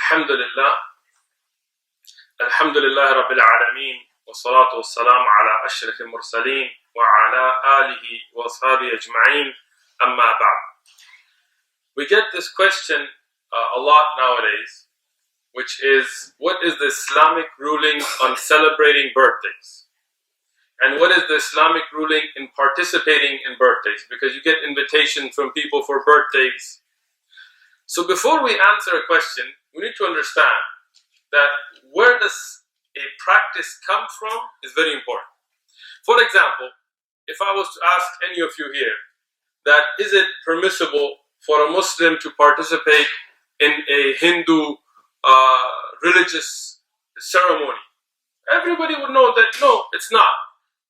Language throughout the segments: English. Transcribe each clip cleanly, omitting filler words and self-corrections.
Alhamdulillah. Alhamdulillah Rabbil Alameen. Wa salatu wa salam ala ashraf al-mursaleen wa ala alihi wa ashabihi ajma'een. Amma ba'd. We get this question a lot nowadays, which is, what is the Islamic ruling on celebrating birthdays? And what is the Islamic ruling in participating in birthdays? Because you get invitations from people for birthdays. So before we answer a question, we need to understand that where does a practice come from is very important. For example, if I was to ask any of you here, that is it permissible for a Muslim to participate in a Hindu religious ceremony? Everybody would know that no, it's not.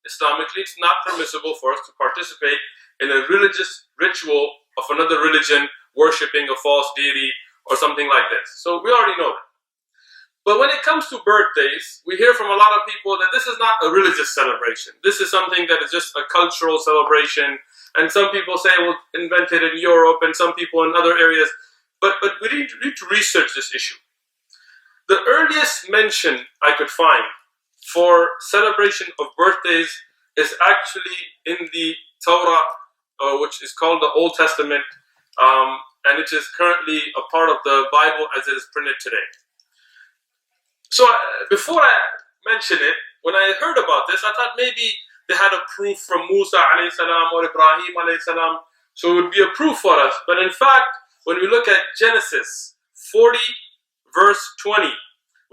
Islamically, it's not permissible for us to participate in a religious ritual of another religion, worshipping a false deity or something like this. So we already know that. But when it comes to birthdays, we hear from a lot of people that this is not a religious celebration. This is something that is just a cultural celebration. And some people say, well, invented in Europe, and some people in other areas. But we need to research this issue. The earliest mention I could find for celebration of birthdays is actually in the Torah, which is called the Old Testament, and it is currently a part of the Bible as it is printed today. So before I mention it, when I heard about this, I thought maybe they had a proof from Musa alayhi salam or Ibrahim alayhi salam, so it would be a proof for us. But in fact, when we look at Genesis 40 verse 20,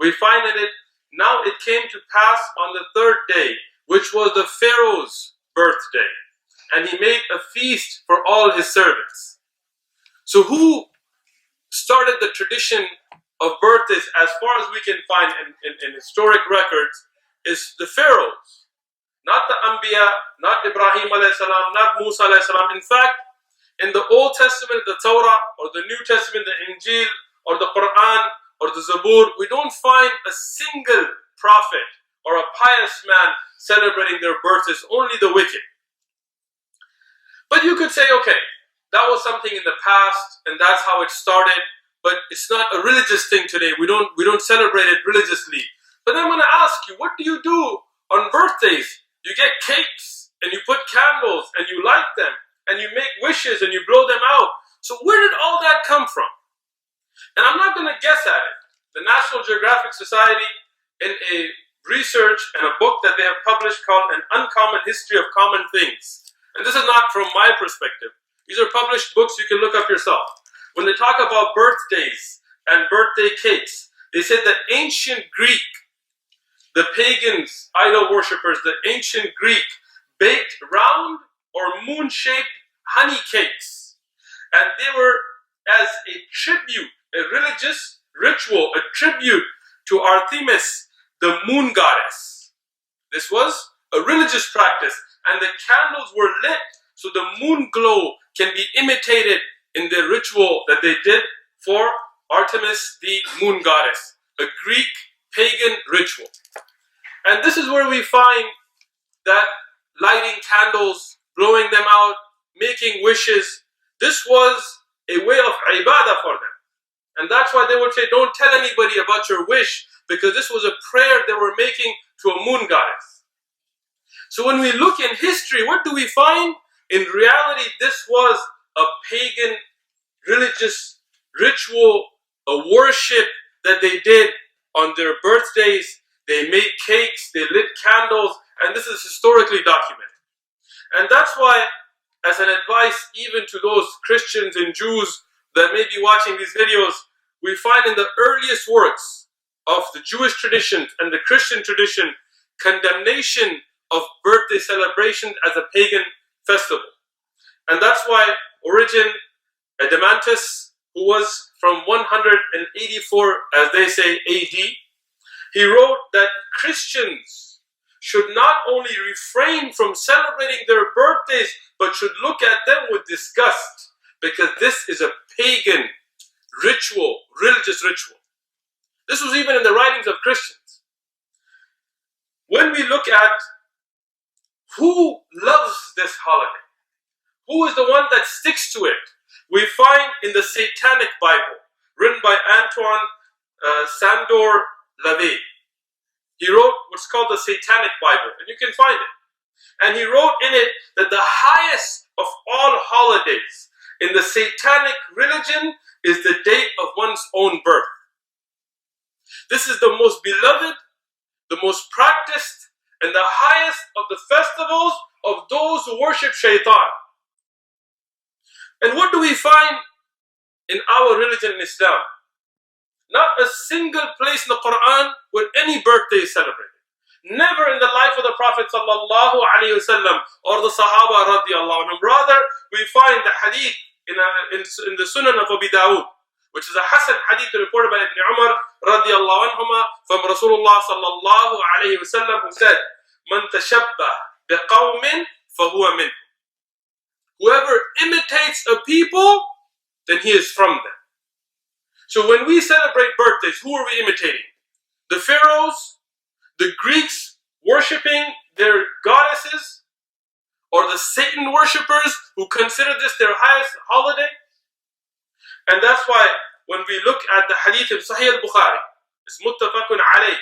we find in it, now it came to pass on the third day, which was the Pharaoh's birthday, and he made a feast for all his servants. So who started the tradition of birthdays, as far as we can find in historic records, is the Pharaohs, not the Anbiya, not Ibrahim alayhi salam, not Musa alayhi salam. In fact, in the Old Testament, the Torah, or the New Testament, the Injil, or the Qur'an, or the Zabur, we don't find a single prophet or a pious man celebrating their birthdays, only the wicked. But you could say, okay, that was something in the past, and that's how it started, but it's not a religious thing today. We don't celebrate it religiously. But then when I ask you, what do you do on birthdays? You get cakes, and you put candles, and you light them, and you make wishes, and you blow them out. So where did all that come from? And I'm not going to guess at it. The National Geographic Society, in a research and a book that they have published called An Uncommon History of Common Things. And this is not from my perspective. These are published books you can look up yourself. When they talk about birthdays and birthday cakes, they said that ancient Greek, the pagans, idol worshippers, the ancient Greek, baked round or moon-shaped honey cakes. And they were as a tribute, a religious ritual, a tribute to Artemis, the moon goddess. This was a religious practice, and the candles were lit so the moon glow can be imitated in the ritual that they did for Artemis, the moon goddess, a Greek pagan ritual. And this is where we find that lighting candles, blowing them out, making wishes, this was a way of ibadah for them. And that's why they would say, don't tell anybody about your wish, because this was a prayer they were making to a moon goddess. So when we look in history, what do we find? In reality, this was a pagan religious ritual, a worship that they did on their birthdays. They made cakes, they lit candles, and this is historically documented. And that's why, as an advice even to those Christians and Jews that may be watching these videos, we find in the earliest works of the Jewish tradition and the Christian tradition condemnation of birthday celebrations as a pagan festival. And that's why Origen Adamantus, who was from 184, as they say, AD, he wrote that Christians should not only refrain from celebrating their birthdays, but should look at them with disgust, because this is a pagan ritual, religious ritual. This was even in the writings of Christians. When we look at who loves this holiday, who is the one that sticks to it, we find in the Satanic Bible, written by Antoine Sandor Lavey. He wrote what's called the Satanic Bible, and you can find it. And he wrote in it that the highest of all holidays in the Satanic religion is the date of one's own birth. This is the most beloved, the most practiced, and the highest of the festivals of those who worship Shaitan. And what do we find in our religion in Islam? Not a single place in the Qur'an where any birthday is celebrated. Never in the life of the Prophet sallallahu alaihi wasallam or the Sahaba radiallahu anhum. Rather, we find the hadith in the Sunan of Abu Dawud, which is a Hasan hadith reported by Ibn Umar radiallahu anhuma from Rasulullah sallallahu alaihi wasallam, who said, "Man tashabbah biqawmin fahuwa min." Whoever imitates a people, then he is from them. So when we celebrate birthdays, who are we imitating? The pharaohs, the Greeks worshipping their goddesses, or the Satan worshippers who consider this their highest holiday? And that's why when we look at the hadith of Sahih al-Bukhari, it's muttafaqun alayh,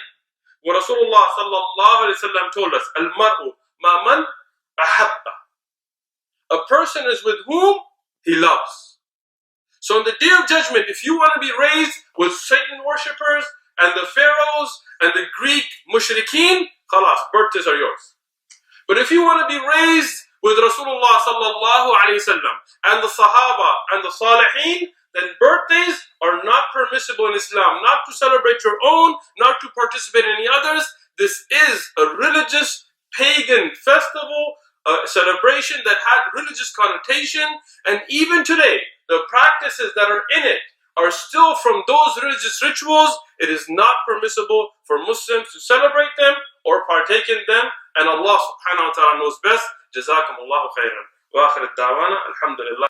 where Rasulullah sallallahu alayhi wa sallam told us, "Al-mar'u ma man ahabba." A person is with whom he loves. So on the day of judgment, if you want to be raised with Satan worshippers and the pharaohs and the Greek mushrikeen, khalas, birthdays are yours. But if you want to be raised with Rasulullah sallallahu alayhi wasallam and the Sahaba and the Salihin, then birthdays are not permissible in Islam. Not to celebrate your own, not to participate in any others. This is a religious, pagan festival, a celebration that had religious connotation, and even today, the practices that are in it are still from those religious rituals. It is not permissible for Muslims to celebrate them or partake in them, and Allah subhanahu wa ta'ala knows best. Jazakumullahu khairan. Wa akhir ad-da'wana, alhamdulillah.